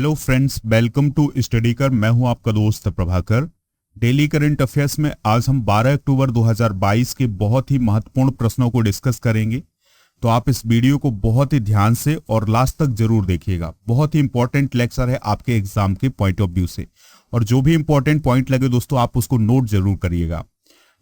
Hello friends, welcome to study कर। मैं हूं आपका दोस्त प्रभाकर। डेली करंट अफेयर्स में आज हम 12 अक्टूबर 2022 के बहुत ही महत्वपूर्ण प्रश्नों को डिस्कस करेंगे। तो आप इस वीडियो को बहुत ही ध्यान से और लास्ट तक जरूर देखिएगा। बहुत ही इंपॉर्टेंट लेक्चर है आपके एग्जाम के पॉइंट ऑफ व्यू से, और जो भी इंपॉर्टेंट पॉइंट लगे दोस्तों आप उसको नोट जरूर करिएगा,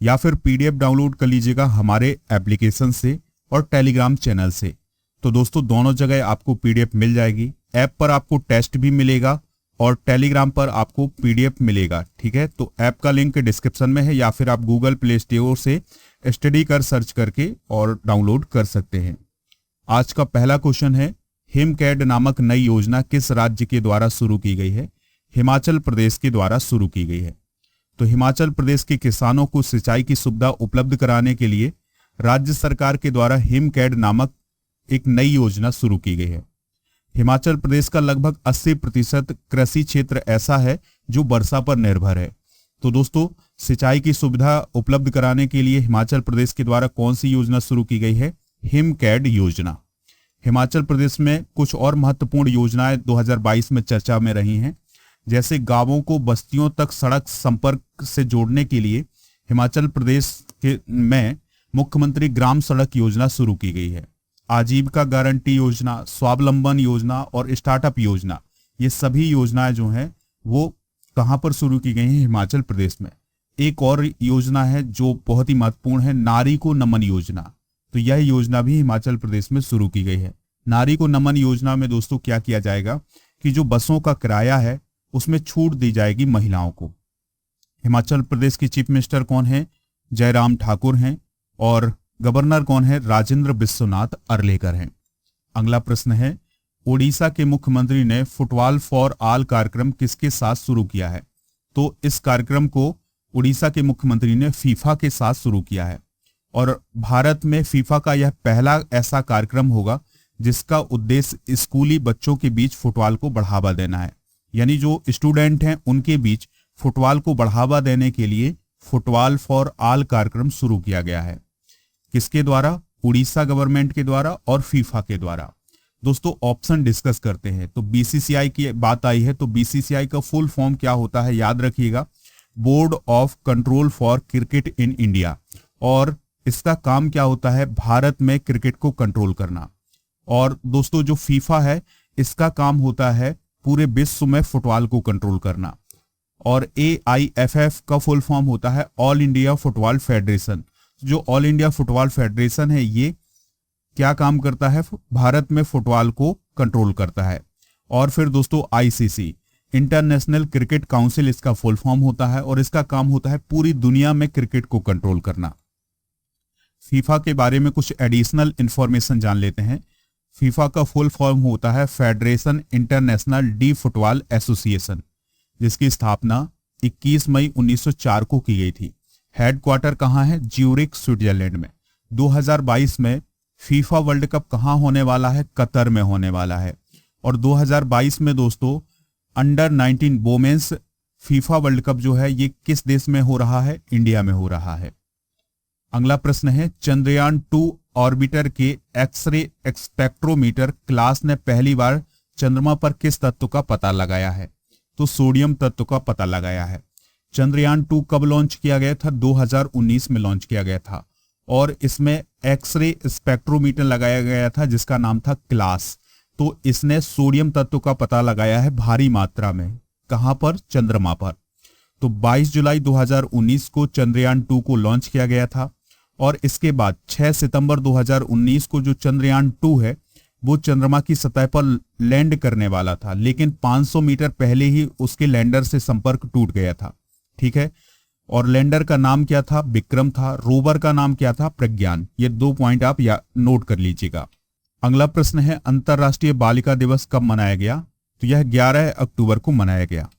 या फिर पीडीएफ डाउनलोड कर लीजिएगा हमारे एप्लीकेशन से और टेलीग्राम चैनल से। तो दोस्तों दोनों जगह आपको पीडीएफ मिल जाएगी। ऐप पर आपको टेस्ट भी मिलेगा और टेलीग्राम पर आपको पीडीएफ मिलेगा। ठीक है, तो ऐप का लिंक डिस्क्रिप्शन में है, या फिर आप गूगल प्ले स्टोर से स्टडी कर सर्च करके और डाउनलोड कर सकते हैं। आज का पहला क्वेश्चन है, हिमकैड नामक नई योजना किस राज्य के द्वारा शुरू की गई है? हिमाचल प्रदेश के द्वारा शुरू की गई है। तो हिमाचल प्रदेश के किसानों को सिंचाई की सुविधा उपलब्ध कराने के लिए राज्य सरकार के द्वारा हिमकैड नामक एक नई योजना शुरू की गई है। हिमाचल प्रदेश का लगभग 80% कृषि क्षेत्र ऐसा है जो वर्षा पर निर्भर है। तो दोस्तों सिंचाई की सुविधा उपलब्ध कराने के लिए हिमाचल प्रदेश के द्वारा कौन सी योजना शुरू की गई है? हिमकैड योजना। हिमाचल प्रदेश में कुछ और महत्वपूर्ण योजनाएं 2022 में चर्चा में रही हैं, जैसे गांवों को बस्तियों तक सड़क संपर्क से जोड़ने के लिए हिमाचल प्रदेश में मुख्यमंत्री ग्राम सड़क योजना शुरू की गई है। आजीविका गारंटी योजना, स्वावलंबन योजना और स्टार्टअप योजना, ये सभी योजनाएं जो हैं वो कहां पर शुरू की गई हैं? हिमाचल प्रदेश में। एक और योजना है जो बहुत ही महत्वपूर्ण है, नारी को नमन योजना। तो यह योजना भी हिमाचल प्रदेश में शुरू की गई है। नारी को नमन योजना में दोस्तों क्या किया जाएगा कि जो बसों का किराया है उसमें छूट दी जाएगी महिलाओं को। हिमाचल प्रदेश के चीफ मिनिस्टर कौन है? जयराम ठाकुर हैं, और गवर्नर कौन है? राजेंद्र विश्वनाथ अर्लेकर हैं। अगला प्रश्न है, ओडिशा के मुख्यमंत्री ने फुटबॉल फॉर ऑल कार्यक्रम किसके साथ शुरू किया है? तो इस कार्यक्रम को ओडिशा के मुख्यमंत्री ने फीफा के साथ शुरू किया है, और भारत में फीफा का यह पहला ऐसा कार्यक्रम होगा जिसका उद्देश्य स्कूली बच्चों के बीच फुटबॉल को बढ़ावा देना है। यानी जो स्टूडेंट हैं उनके बीच फुटबॉल को बढ़ावा देने के लिए फुटबॉल फॉर ऑल कार्यक्रम शुरू किया गया है। किसके द्वारा? उड़ीसा गवर्नमेंट के द्वारा और फीफा के द्वारा। दोस्तों ऑप्शन डिस्कस करते हैं। तो बीसीसीआई की बात आई है, तो बीसीसीआई का फुल फॉर्म क्या होता है याद रखिएगा, board of control for cricket in India. और इसका काम क्या होता है? भारत में क्रिकेट को कंट्रोल करना। और दोस्तों जो फीफा है इसका काम होता है पूरे विश्व में फुटबॉल को कंट्रोल करना। और AIFF का फुल फॉर्म होता है ऑल इंडिया फुटबॉल फेडरेशन। जो ऑल इंडिया फुटबॉल फेडरेशन है ये क्या काम करता है? भारत में फुटबॉल को कंट्रोल करता है। और फिर दोस्तों ICC, इंटरनेशनल क्रिकेट काउंसिल, इसका फुल फॉर्म होता है, और इसका काम होता है पूरी दुनिया में क्रिकेट को कंट्रोल करना। फीफा के बारे में कुछ एडिशनल इंफॉर्मेशन जान लेते हैं। फीफा का फुल फॉर्म होता है federation international D football association, जिसकी स्थापना 21 मई 1904 को की गई थी। हेडक्वार्टर कहाँ है? ज्यूरिख, स्विट्जरलैंड में। 2022 में फीफा वर्ल्ड कप कहाँ होने वाला है? कतर में होने वाला है। और 2022 में दोस्तों under 19 women's FIFA world cup जो है ये किस देश में हो रहा है? इंडिया में हो रहा है। अगला प्रश्न है, चंद्रयान 2 ऑर्बिटर के एक्सरे स्पेक्ट्रोमीटर क्लास ने पहली बार चंद्रमा पर किस तत्व का पता लगाया है? तो सोडियम तत्व का पता लगाया है। चंद्रयान 2 कब लॉन्च किया गया था? 2019 में लॉन्च किया गया था, और इसमें एक्सरे स्पेक्ट्रोमीटर लगाया गया था जिसका नाम था क्लास। तो इसने सोडियम तत्व का पता लगाया है भारी मात्रा में। कहां पर? चंद्रमा पर। तो 22 जुलाई 2019 को चंद्रयान 2 को लॉन्च किया गया था, और इसके बाद 6 सितंबर 2019 को जो चंद्रयान 2 है वो चंद्रमा की सतह पर लैंड करने वाला था, लेकिन 500 मीटर पहले ही उसके लैंडर से संपर्क टूट गया था। ठीक है, और लैंडर का नाम क्या था? विक्रम था। रोवर का नाम क्या था? प्रज्ञान। ये 2 पॉइंट आप नोट कर लीजिएगा। अगला प्रश्न है, अंतरराष्ट्रीय बालिका दिवस कब मनाया गया? तो यह 11 अक्टूबर को मनाया गया।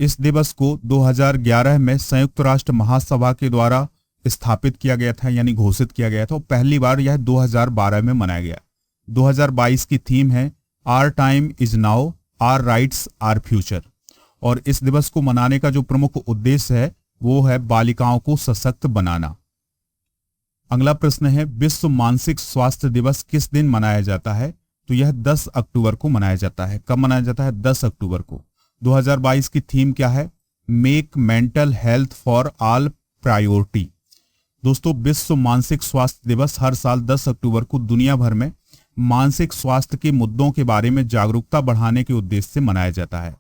इस दिवस को 2011 में संयुक्त राष्ट्र महासभा के द्वारा स्थापित किया गया था, यानी घोषित किया गया था, और पहली बार यह 2012 में मनाया गया। 2022 की थीम है our time is now, our rights our future. और इस दिवस को मनाने का जो प्रमुख उद्देश्य है वो है बालिकाओं को सशक्त बनाना। अगला प्रश्न है, विश्व मानसिक स्वास्थ्य दिवस किस दिन मनाया जाता है? तो यह 10 अक्टूबर को मनाया जाता है। कब मनाया जाता है? 10 अक्टूबर को। 2022 की थीम क्या है? Make mental health for all priority. दोस्तों, विश्व मानसिक स्वास्थ्य दिवस हर साल 10 अक्टूबर को दुनिया भर में मानसिक स्वास्थ्य के मुद्दों के बारे में जागरूकता बढ़ाने के उद्देश्य से मनाया जाता है।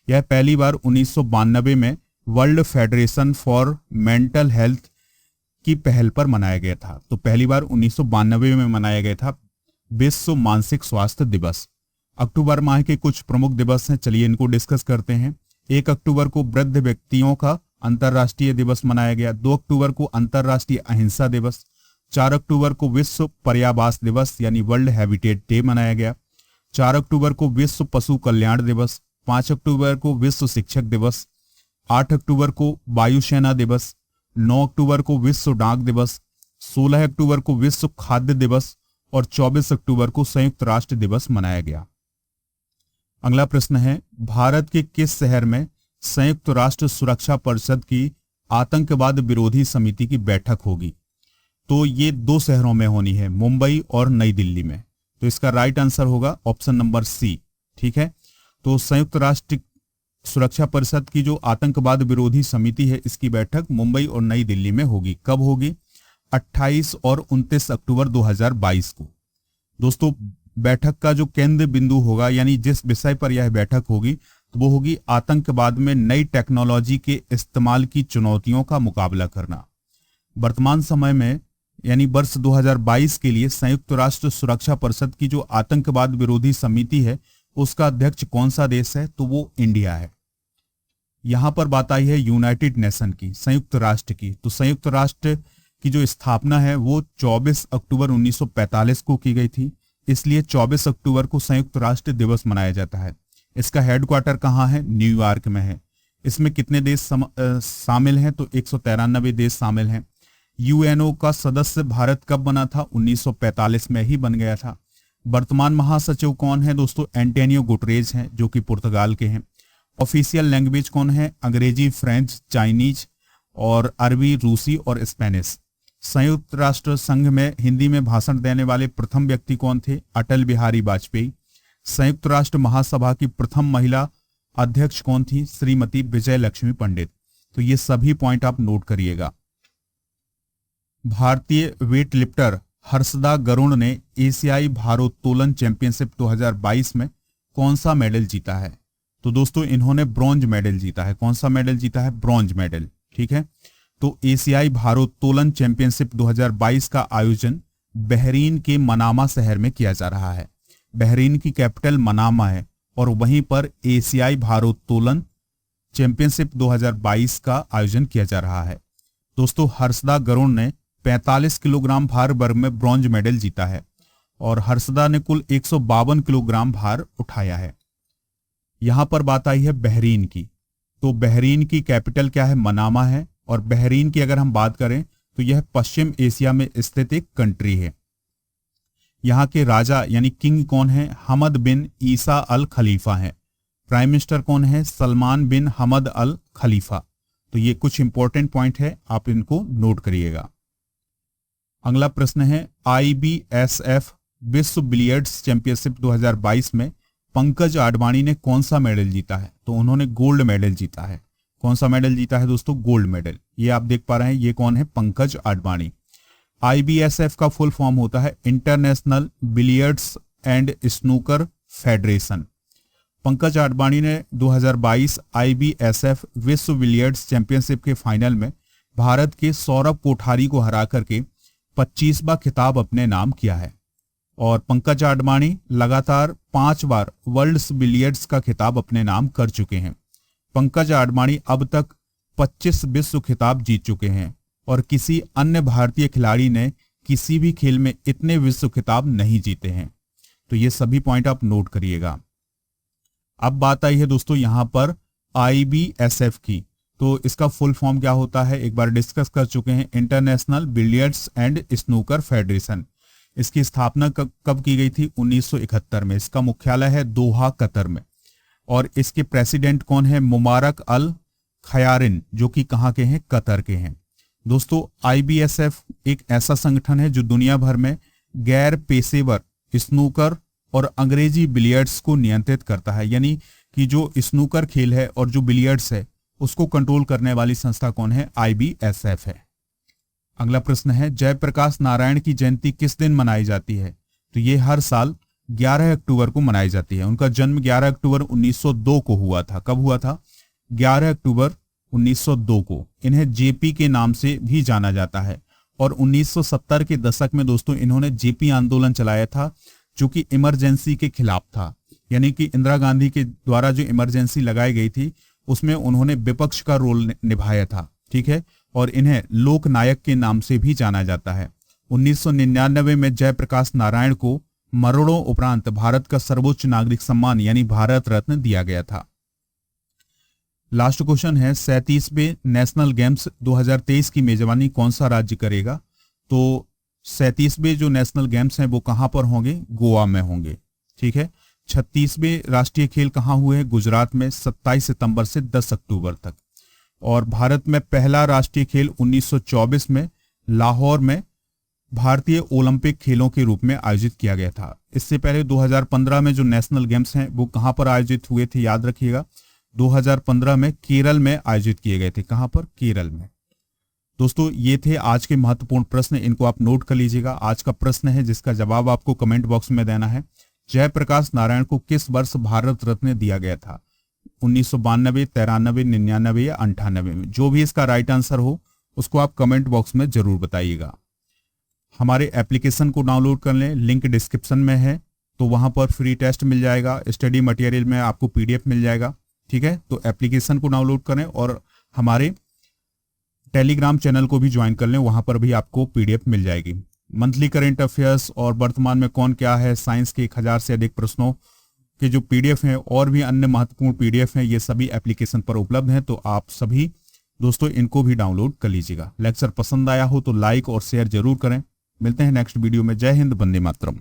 यह पहली बार 1992 में world federation for mental health की पहल पर मनाया गया था। तो पहली बार 1992 में मनाया गया था विश्व मानसिक स्वास्थ्य दिवस। अक्टूबर माह के कुछ प्रमुख दिवस हैं, चलिए इनको डिस्कस करते हैं। 1 अक्टूबर को वृद्ध व्यक्तियों का अंतर्राष्ट्रीय दिवस मनाया गया। 2 अक्टूबर को अंतर्राष्ट्रीय अहिंसा दिवस। 4 अक्टूबर को विश्व पर्यावास दिवस यानी वर्ल्ड हैबिटेट डे मनाया गया। 4 अक्टूबर को विश्व पशु कल्याण दिवस। 5 अक्टूबर को विश्व शिक्षक दिवस। 8 अक्टूबर को वायुसेना दिवस। 9 अक्टूबर को विश्व डाक दिवस। 16 अक्टूबर को विश्व खाद्य दिवस और 24 अक्टूबर को संयुक्त राष्ट्र दिवस मनाया गया। अगला प्रश्न है, भारत के किस शहर में संयुक्त राष्ट्र सुरक्षा परिषद की आतंकवाद विरोधी समिति की बैठक होगी? तो ये 2 शहरों में होनी है, मुंबई और नई दिल्ली में। तो इसका राइट आंसर होगा ऑप्शन नंबर सी। ठीक है, तो संयुक्त राष्ट्र सुरक्षा परिषद की जो आतंकवाद विरोधी समिति है, इसकी बैठक मुंबई और नई दिल्ली में होगी। कब होगी? 28 और 29 अक्टूबर 2022 को। दोस्तों, बैठक का जो केंद्र बिंदु होगा यानी जिस विषय पर यह बैठक होगी, तो वो होगी आतंकवाद में नई टेक्नोलॉजी के इस्तेमाल की चुनौतियों का मुकाबला करना। वर्तमान समय में यानी वर्ष 2022 के लिए संयुक्त राष्ट्र सुरक्षा परिषद की जो आतंकवाद विरोधी समिति है, उसका अध्यक्ष कौन सा देश है? तो वो इंडिया है। यहां पर बात आई है यूनाइटेड नेशन की, संयुक्त राष्ट्र की। तो संयुक्त राष्ट्र की जो स्थापना है वो 24 अक्टूबर 1945 को की गई थी, इसलिए 24 अक्टूबर को संयुक्त राष्ट्र दिवस मनाया जाता है। इसका हेडक्वार्टर कहाँ है? न्यूयॉर्क में है। इसमें कितने देश शामिल हैं? तो 193 देश शामिल हैं। यूएनओ का सदस्य भारत कब बना था? 1945 में ही बन गया था। वर्तमान महासचिव कौन है? दोस्तों, एंटोनियो गुटरेज हैं, जो कि पुर्तगाल के हैं। ऑफिशियल लैंग्वेज कौन है? अंग्रेजी, फ्रेंच, चाइनीज और अरबी, रूसी और स्पेनिश। संयुक्त राष्ट्र संघ में हिंदी में भाषण देने वाले प्रथम व्यक्ति कौन थे? अटल बिहारी वाजपेयी। संयुक्त राष्ट्र महासभा की प्रथम महिला अध्यक्ष कौन थी? श्रीमती विजय लक्ष्मी पंडित। तो ये सभी पॉइंट आप नोट करिएगा। भारतीय वेट लिफ्टर हर्षदा गरुड़ ने एशियाई भारोत्तोलन चैंपियनशिप 2022 में कौन सा मेडल जीता है? तो दोस्तों, इन्होंने ब्रॉन्ज मेडल जीता है। कौन सा मेडल जीता है? Bronze medal. ठीक है, तो एशियाई भारोत्तोलन चैंपियनशिप 2022 का आयोजन बहरीन के मनामा शहर में किया जा रहा है। बहरीन की कैपिटल मनामा है और वहीं पर एशियाई भारोत्तोलन चैंपियनशिप 2022 का आयोजन किया जा रहा है। दोस्तों, हर्षदा गरुड़ ने 45 किलोग्राम भार वर्ग में ब्रॉन्ज मेडल जीता है और हर्षदा ने कुल 152 किलोग्राम भार उठाया है। यहां पर बात आई है बहरीन की। तो बहरीन की कैपिटल क्या है? मनामा है। और बहरीन की अगर हम बात करें तो यह पश्चिम एशिया में स्थित एक कंट्री है। यहाँ के राजा यानी किंग कौन है? हमद बिन ईसा अल खलीफा है। प्राइम मिनिस्टर कौन है? सलमान बिन हमद अल खलीफा। तो ये कुछ इंपॉर्टेंट पॉइंट है, आप इनको नोट करिएगा। अगला प्रश्न है, IBSF विश्व बिलियर्ड्स चैंपियनशिप 2022 में पंकज आडवाणी ने कौन सा मेडल जीता है? तो उन्होंने गोल्ड मेडल जीता है। कौन सा मेडल जीता है दोस्तों? Gold medal. ये आप देख पा रहे हैं, ये कौन है? पंकज आडवाणी। IBSF का फुल फॉर्म होता है international billiards and snooker federation. Pankaj Advani ने 2022 IBSF विश्व बिलियर्ड्स चैंपियनशिप के फाइनल में भारत के सौरभ कोठारी को हरा करके 25वां खिताब अपने नाम किया है। और पंकज आडवाणी लगातार 5 बार वर्ल्ड बिलियर्ड्स का खिताब अपने नाम कर चुके हैं। पंकज आडवाणी अब तक 25 विश्व खिताब जीत चुके हैं और किसी अन्य भारतीय खिलाड़ी ने किसी भी खेल में इतने विश्व खिताब नहीं जीते हैं। तो ये सभी पॉइंट आप नोट करिएगा। अब बात आई है दोस्तों यहां पर IBSF की। तो इसका फुल फॉर्म क्या होता है एक बार डिस्कस कर चुके हैं, international billiards and snooker federation. इसकी स्थापना कब की गई थी? 1971 में। इसका मुख्यालय है दोहा, कतर में। और इसके प्रेसिडेंट कौन है? मुबारक अल खयारिन, जो कि कहाँ के हैं? कतर के हैं। दोस्तों, IBSF एक ऐसा संगठन है जो दुनिया भर में गैर पेशेवर स्नूकर और अंग्रेजी बिलियर्ड्स को नियंत्रित करता है। यानी कि जो स्नूकर खेल है और जो बिलियर्ड्स है उसको कंट्रोल करने वाली संस्था कौन है? IBSF है। अगला प्रश्न है, जयप्रकाश नारायण की जयंती किस दिन मनाई जाती है? तो ये हर साल 11 अक्टूबर को मनाई जाती है। उनका जन्म 11 अक्टूबर 1902 को हुआ था। कब हुआ था? 11 अक्टूबर 1902 को। इन्हें जेपी के नाम से भी जाना जाता है और 1970 के दशक में दोस्तों इन्होंने जेपी आंदोलन चलाया था जो कि इमरजेंसी के खिलाफ था। यानी कि इंदिरा गांधी के द्वारा जो इमरजेंसी लगाई गई थी उसमें उन्होंने विपक्ष का रोल निभाया था। ठीक है, और इन्हें लोक नायक के नाम से भी जाना जाता है। 1999 में जयप्रकाश नारायण को मरणों उपरांत भारत का सर्वोच्च नागरिक सम्मान यानी भारत रत्न दिया गया था। लास्ट क्वेश्चन है, 37वें नेशनल गेम्स 2023 की मेजबानी कौन सा राज्य करेगा? तो 37वें जो नेशनल गेम्स हैं वो कहां पर होंगे? गोवा में होंगे। ठीक है, 36वें राष्ट्रीय खेल कहां हुए हैं? गुजरात में 27 सितंबर से 10 अक्टूबर तक। और भारत में पहला राष्ट्रीय खेल 1924 में लाहौर में भारतीय ओलंपिक खेलों के रूप में आयोजित किया गया था। इससे पहले 2015 में जो नेशनल गेम्स हैं वो कहां पर आयोजित हुए थे? याद रखिएगा, 2015 में केरल में आयोजित किए गए थे। कहां पर? केरल में। दोस्तों ये थे आज के महत्वपूर्ण प्रश्न, इनको आप नोट कर लीजिएगा। आज का प्रश्न है जिसका जवाब आपको कमेंट बॉक्स में देना है, जयप्रकाश नारायण को किस वर्ष भारत रत्न दिया गया था? 1992, 93, 99 या 98 में? जो भी इसका राइट आंसर हो उसको आप कमेंट बॉक्स में जरूर बताइएगा। हमारे एप्लीकेशन को डाउनलोड कर लें, लिंक डिस्क्रिप्शन में है, तो वहां पर फ्री टेस्ट मिल जाएगा, स्टडी मटेरियल में आपको PDF मिल जाएगा। ठीक है, तो एप्लीकेशन को डाउनलोड करें और हमारे टेलीग्राम चैनल को भी ज्वाइन कर लें, वहां पर भी आपको PDF मिल जाएगी। मंथली करंट अफेयर्स और वर्तमान में कौन क्या है, साइंस के 1000 से अधिक प्रश्नों के जो PDF हैं और भी अन्य महत्वपूर्ण PDF हैं, ये सभी एप्लीकेशन पर उपलब्ध हैं। तो आप सभी दोस्तों इनको भी डाउनलोड कर लीजिएगा। लेक्चर पसंद आया हो तो लाइक और शेयर जरूर करें। मिलते हैं नेक्स्ट वीडियो में। जय हिंद, वंदे मातरम।